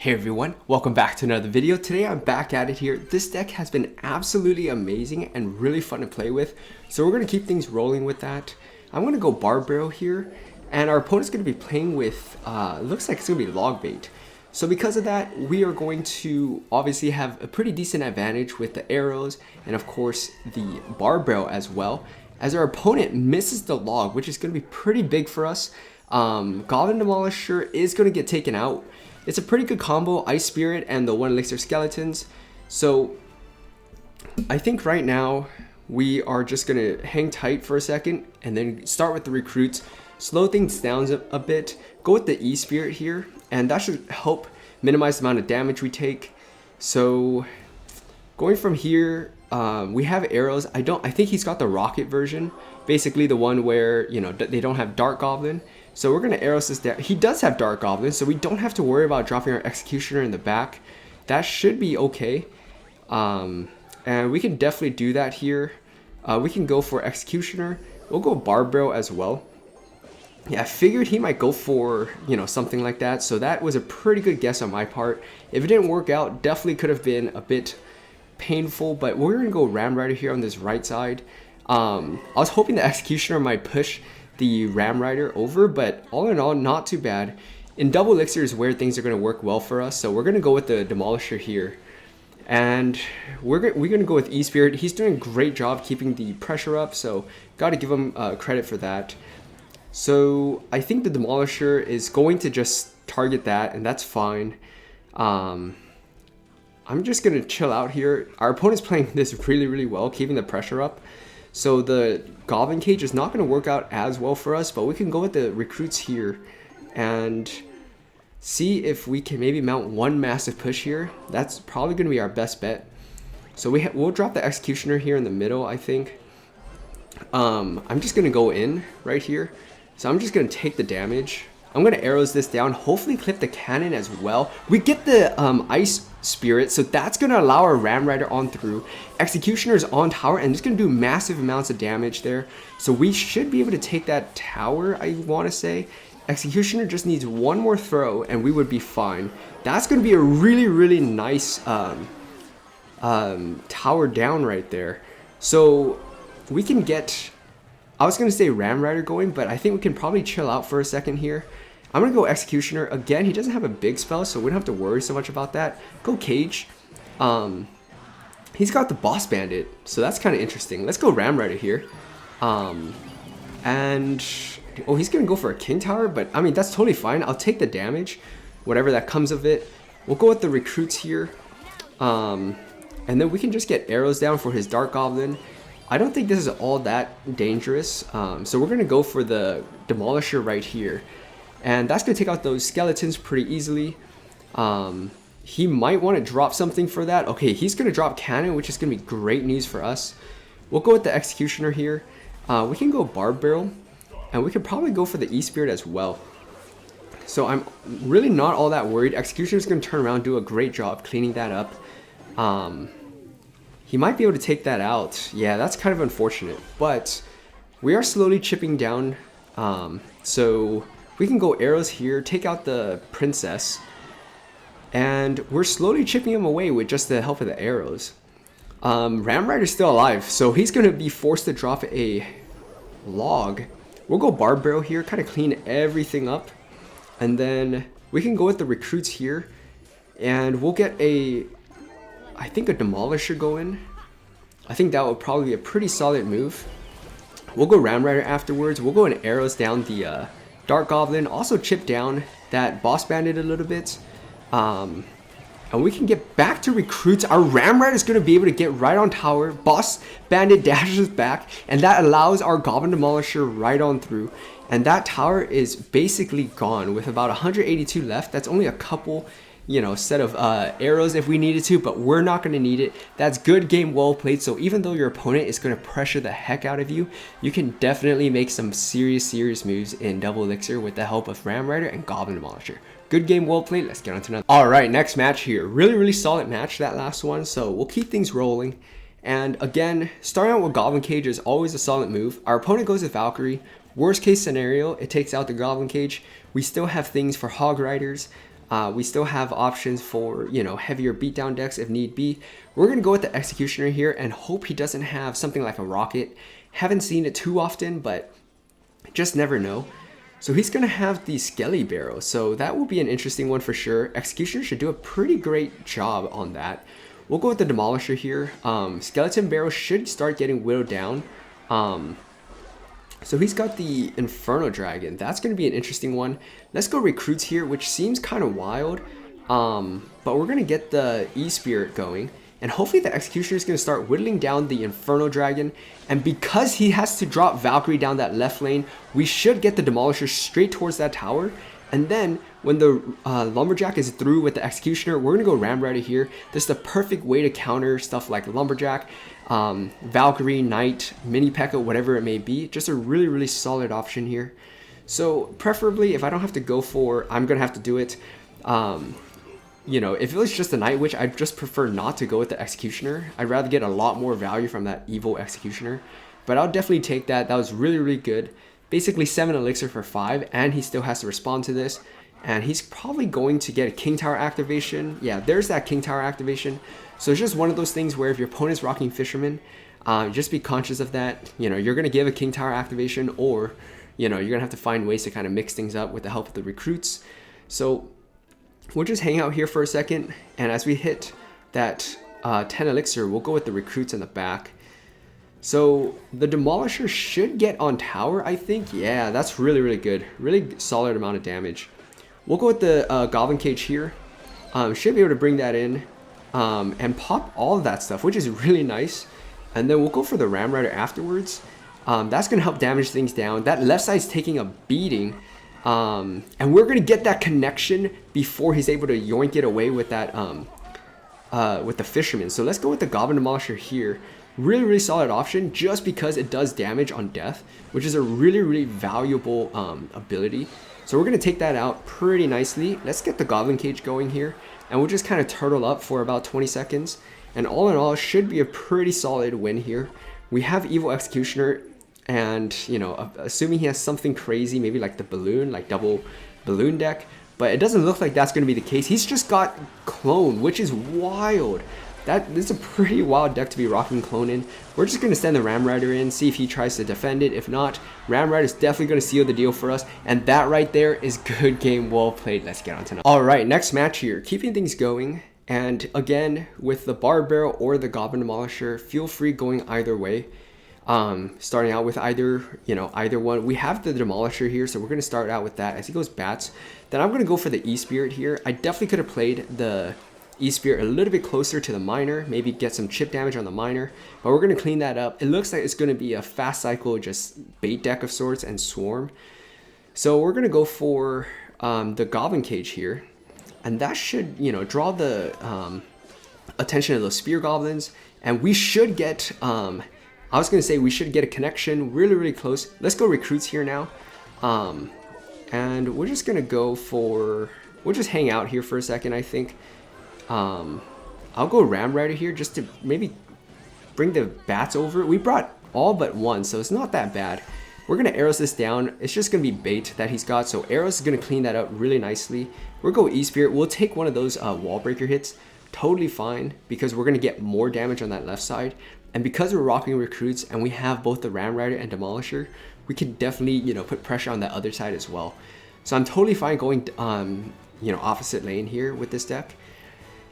Hey everyone, welcome back to another video. Today I'm back at it here. This deck has been absolutely amazing and really fun to play with. So we're going to keep things rolling with that. I'm going to go Barbaro here. And our opponent's going to be playing with, looks like it's going to be Log Bait. So because of that, we are going to obviously have a pretty decent advantage with the arrows. And of course the Barbaro as well. As our opponent misses the log, which is going to be pretty big for us. Goblin Demolisher is going to get taken out. It's a pretty good combo, Ice Spirit and the 1 Elixir Skeletons. So I think right now we are just going to hang tight for a second and then start with the recruits. Slow things down a bit. Go with the E-Spirit here, and that should help minimize the amount of damage we take. So going from here, we have arrows. I think he's got the rocket version, basically the one where, you know, they don't have Dark Goblin. So we're gonna arrows this down. He does have Dark Goblin, so we don't have to worry about dropping our Executioner in the back. That should be okay. And we can definitely do that here. We can go for Executioner. We'll go Barbaro as well. Yeah, I figured he might go for, you know, something like that. So that was a pretty good guess on my part. If it didn't work out, definitely could have been a bit painful. But we're gonna go Ram Rider here on this right side. I was hoping the Executioner might push the Ram Rider over, but all in all, not too bad. In double elixir is where things are going to work well for us, so we're going to go with the Demolisher here. And we're going to go with E-Spirit. He's doing a great job keeping the pressure up, so got to give him credit for that. So I think the Demolisher is going to just target that, and that's fine. I'm just going to chill out here. Our opponent's playing this really well, keeping the pressure up. So the Goblin Cage is not going to work out as well for us, but we can go with the recruits here and see if we can maybe mount one massive push here. That's probably going to be our best bet. So we'll drop the Executioner here in the middle, I think. I'm just going to go in right here. So I'm just going to take the damage. I'm going to arrows this down, hopefully clip the cannon as well. We get the Ice Spirit, so that's going to allow our Ram Rider on through. Executioner is on tower, and it's going to do massive amounts of damage there. So we should be able to take that tower, I want to say. Executioner just needs one more throw, and we would be fine. That's going to be a really nice tower down right there. So we can get... I was going to say Ram Rider going, but I think we can probably chill out for a second here. I'm going to go Executioner. Again, he doesn't have a big spell, so we don't have to worry so much about that. Go Cage. He's got the Boss Bandit, so that's kind of interesting. Let's go Ram Rider here. And... oh, he's going to go for a King Tower, but I mean, that's totally fine. I'll take the damage, whatever that comes of it. We'll go with the recruits here. And then we can just get arrows down for his Dark Goblin. I don't think this is all that dangerous. So we're going to go for the Demolisher right here. And that's going to take out those skeletons pretty easily. He might want to drop something for that. Okay, he's going to drop cannon, which is going to be great news for us. We'll go with the Executioner here. We can go Barbaro. And we could probably go for the E-Spirit as well. So I'm really not all that worried. Executioner is going to turn around and do a great job cleaning that up. He might be able to take that out. Yeah, that's kind of unfortunate. But we are slowly chipping down. So we can go arrows here, take out the Princess. And we're slowly chipping him away with just the help of the arrows. Ram Rider's still alive, so he's going to be forced to drop a log. We'll go Barbaro here, kind of clean everything up. And then we can go with the recruits here. And we'll get I think a Demolisher going. I think that would probably be a pretty solid move. We'll go Ram Rider afterwards. We'll go in arrows down the Dark Goblin. Also chip down that Boss Bandit a little bit. And we can get back to recruits. Our Ram Rider is going to be able to get right on tower. Boss Bandit dashes back, and that allows our Goblin Demolisher right on through. And that tower is basically gone with about 182 left. That's only a couple, you know, set of arrows if we needed to, but we're not going to need it. That's good game, well played. So even though your opponent is going to pressure the heck out of you, you can definitely make some serious moves in double elixir with the help of Ram Rider and Goblin Demolisher. Good game, well played. Let's get on to another. All right, next match here. Really solid match, that last one. So we'll keep things rolling. And again, starting out with Goblin Cage is always a solid move. Our opponent goes with Valkyrie. Worst case scenario, it takes out the Goblin Cage. We still have things for Hog Riders. We still have options for, you know, heavier beatdown decks if need be. We're going to go with the Executioner here and hope he doesn't have something like a rocket. Haven't seen it too often, but just never know. So he's going to have the Skelly Barrel, so that will be an interesting one for sure. Executioner should do a pretty great job on that. We'll go with the Demolisher here. Skeleton Barrel should start getting whittled down. So he's got the Inferno Dragon. That's going to be an interesting one. Let's go Recruits here, which seems kind of wild. But we're going to get the E-Spirit going. And hopefully the Executioner is going to start whittling down the Inferno Dragon. And because he has to drop Valkyrie down that left lane, we should get the Demolisher straight towards that tower. And then when the Lumberjack is through with the Executioner, we're going to go Ram Rider here. This is the perfect way to counter stuff like Lumberjack, Valkyrie, Knight, Mini P.E.K.K.A, whatever it may be. Just a really, really solid option here. So preferably, if I don't have to go for, I'm going to have to do it. You know, if it was just a Night Witch, I'd just prefer not to go with the Executioner. I'd rather get a lot more value from that evil Executioner. But I'll definitely take that. That was really, really good. Basically 7 elixir for 5, and he still has to respond to this. And he's probably going to get a King Tower activation. Yeah, there's that King Tower activation. So it's just one of those things where if your opponent's rocking Fisherman, just be conscious of that. You know, you're going to give a King Tower activation, or, you know, you're going to have to find ways to kind of mix things up with the help of the recruits. So we'll just hang out here for a second, and as we hit that 10 elixir, we'll go with the recruits in the back. So the Demolisher should get on tower, I think. Yeah, that's really, really good. Really solid amount of damage. We'll go with the Goblin Cage here. Should be able to bring that in and pop all of that stuff, which is really nice. And then we'll go for the Ram Rider afterwards. That's going to help damage things down. That left side's taking a beating. And we're going to get that connection before he's able to yoink it away with that with the Fisherman. So let's go with the Goblin Demolisher here. Really, really solid option just because it does damage on death, which is a really, really valuable ability. So we're going to take that out pretty nicely. Let's get the Goblin Cage going here, and we'll just kind of turtle up for about 20 seconds. And all in all, it should be a pretty solid win here. We have Evil Executioner, and, you know, assuming he has something crazy, maybe like the balloon, like double balloon deck, but it doesn't look like that's going to be the case. He's just got Clone, which is wild. This is a pretty wild deck to be rocking Clone in. We're just going to send the Ram Rider in, see if he tries to defend it. If not, Ram Rider is definitely going to seal the deal for us. And that right there is good game, well played. Let's get on to now. All right, next match here. Keeping things going. And again, with the Barb Barrel or the Goblin Demolisher, feel free going either way. Starting out with either one. We have the Demolisher here, so we're going to start out with that. As he goes Bats, then I'm going to go for the E-Spirit here. I definitely could have played the E-Spirit a little bit closer to the Miner, maybe get some chip damage on the Miner, but we're going to clean that up. It looks like it's going to be a fast cycle, just bait deck of sorts and Swarm. So we're going to go for the Goblin Cage here, and that should, you know, draw the attention of those Spear Goblins, and we should get, I was going to say we should get a connection really, really close. Let's go Recruits here now, and we're just going to go for, we'll just hang out here for a second, I think. I'll go Ram Rider here just to maybe bring the Bats over. We brought all but one, so it's not that bad. We're going to Arrows this down. It's just going to be bait that he's got, so Arrows is going to clean that up really nicely. We'll go E-Spirit. We'll take one of those Wall Breaker hits. Totally fine, because we're going to get more damage on that left side. And because we're rocking Recruits and we have both the Ram Rider and Demolisher, we can definitely, you know, put pressure on that other side as well. So I'm totally fine going, you know, opposite lane here with this deck.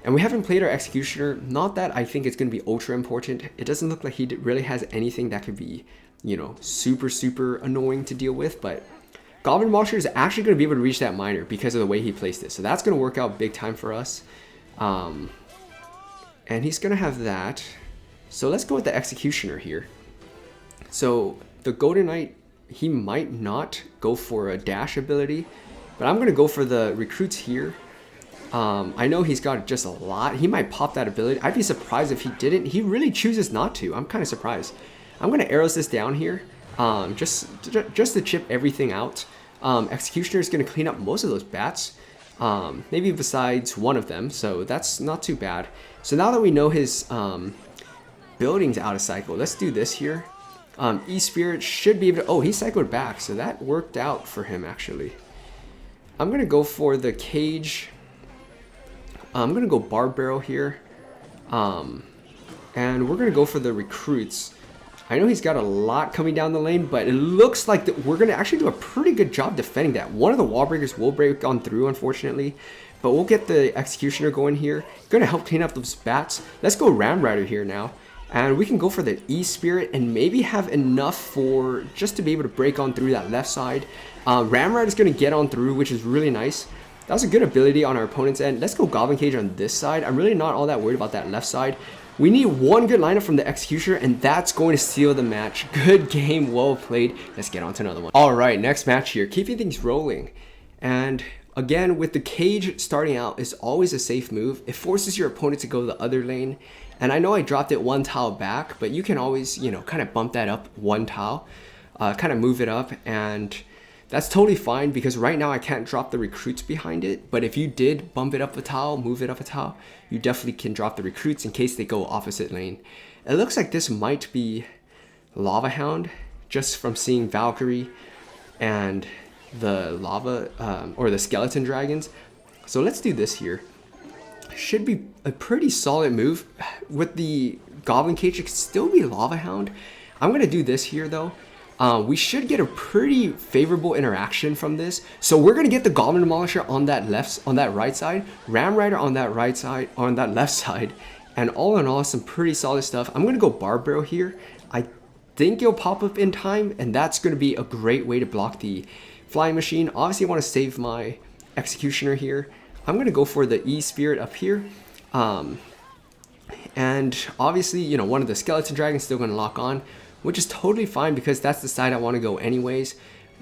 And we haven't played our Executioner. Not that I think it's going to be ultra important. It doesn't look like he really has anything that could be, you know, super, super annoying to deal with. But Goblin Demolisher is actually going to be able to reach that Miner because of the way he placed it. So that's going to work out big time for us. And he's going to have that. So let's go with the Executioner here. So the Golden Knight, he might not go for a dash ability, but I'm going to go for the Recruits here. I know he's got just a lot. He might pop that ability. I'd be surprised if he didn't. He really chooses not to. I'm kind of surprised. I'm going to Arrows this down here, just to chip everything out. Executioner is going to clean up most of those Bats, maybe besides one of them, so that's not too bad. So now that we know his building's out of cycle, let's do this here. E-Spirit should be able to... Oh, he cycled back, so that worked out for him, actually. I'm going to go for the Cage... I'm gonna go Barb Barrel here. And we're gonna go for the recruits. I know he's got a lot coming down the lane, but it looks like that we're gonna actually do a pretty good job defending that. One of the wall breakers will break on through, unfortunately, but we'll get the Executioner going here. Gonna help clean up those bats. Let's go Ram Rider here now. And we can go for the E-Spirit and maybe have enough for just to be able to break on through that left side. Ram Rider is gonna get on through, which is really nice. That was a good ability on our opponent's end. Let's go Goblin Cage on this side. I'm really not all that worried about that left side. We need one good lineup from the Executioner, and that's going to seal the match. Good game, well played. Let's get on to another one. All right, next match here, keeping things rolling. And again, with the cage starting out, is always a safe move. It forces your opponent to go the other lane. And I know I dropped it one tile back, but you can always, you know, kind of bump that up one tile, kind of move it up, and that's totally fine because right now I can't drop the recruits behind it. But if you did bump it up a tile, move it up a tile, you definitely can drop the recruits in case they go opposite lane. It looks like this might be Lava Hound, just from seeing Valkyrie and the lava or the skeleton dragons. So let's do this here. Should be a pretty solid move. With the Goblin Cage, it could still be Lava Hound. I'm gonna do this here though. We should get a pretty favorable interaction from this. So we're gonna get the Goblin Demolisher on that right side, Ram Rider on that right side, on that left side, and all in all, some pretty solid stuff. I'm gonna go Barb Barrel here. I think it'll pop up in time, and that's gonna be a great way to block the Flying Machine. Obviously, I want to save my Executioner here. I'm gonna go for the E-Spirit up here. And obviously, you know, one of the Skeleton Dragons still gonna lock on, which is totally fine because that's the side I want to go anyways.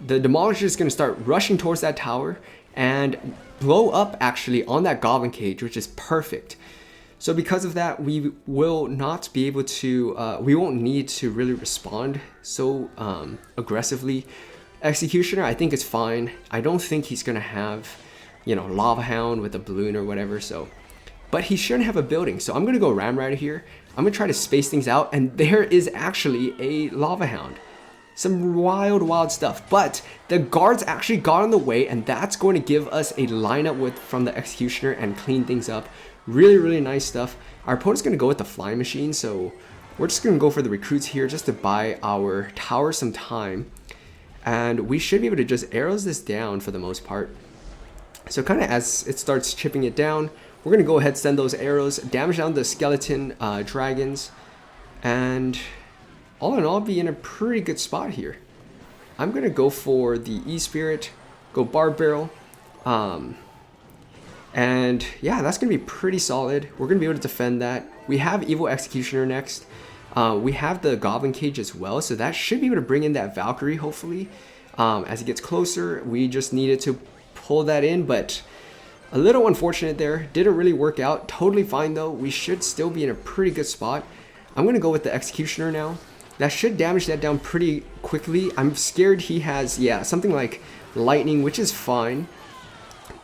The Demolisher is going to start rushing towards that tower and blow up actually on that Goblin Cage, which is perfect. So because of that, we will not be able to, we won't need to really respond so aggressively. Executioner, I think it's fine. I don't think he's going to have, you know, Lava Hound with a balloon or whatever, so. But he shouldn't have a building, so I'm going to go Ram Rider here. I'm going to try to space things out, and there is actually a Lava Hound. Some wild stuff, but the guards actually got in the way, and that's going to give us a lineup from the Executioner and clean things up. Really nice stuff. Our opponent's going to go with the Flying Machine, so we're just going to go for the recruits here just to buy our tower some time. And we should be able to just arrows this down for the most part. So kind of as it starts chipping it down, we're going to go ahead, send those arrows, damage down the skeleton dragons, and all in all, be in a pretty good spot here. I'm going to go for the E-Spirit, go Barb Barrel, and yeah, that's going to be pretty solid. We're going to be able to defend that. We have Evil Executioner next. We have the Goblin Cage as well, so that should be able to bring in that Valkyrie, hopefully. As it gets closer, we just needed to pull that in, but a little unfortunate there. Didn't really work out. Totally fine though. We should still be in a pretty good spot. I'm going to go with the Executioner now. That should damage that down pretty quickly. I'm scared he has, yeah, something like lightning, which is fine.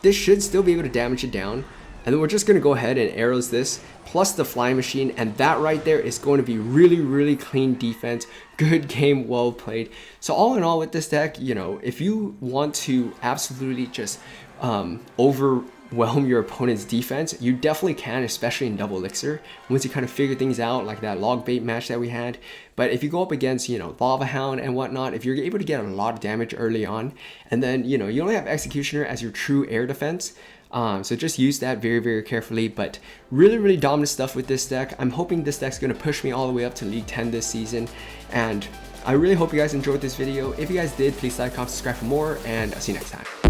This should still be able to damage it down. And then we're just going to go ahead and arrows this, plus the Flying Machine, and that right there is going to be really clean defense. Good game, well played. So all in all with this deck, you know, if you want to absolutely just overwhelm your opponent's defense, you definitely can, especially in double elixir, once you kind of figure things out, like that log bait match that we had. But if you go up against, you know, Lava Hound and whatnot, if you're able to get a lot of damage early on, and then, you know, you only have Executioner as your true air defense, so just use that very carefully. But really dominant stuff with this deck. I'm hoping this deck's going to push me all the way up to League 10 this season, and I really hope you guys enjoyed this video. If you guys did, please like, comment, subscribe for more, and I'll see you next time.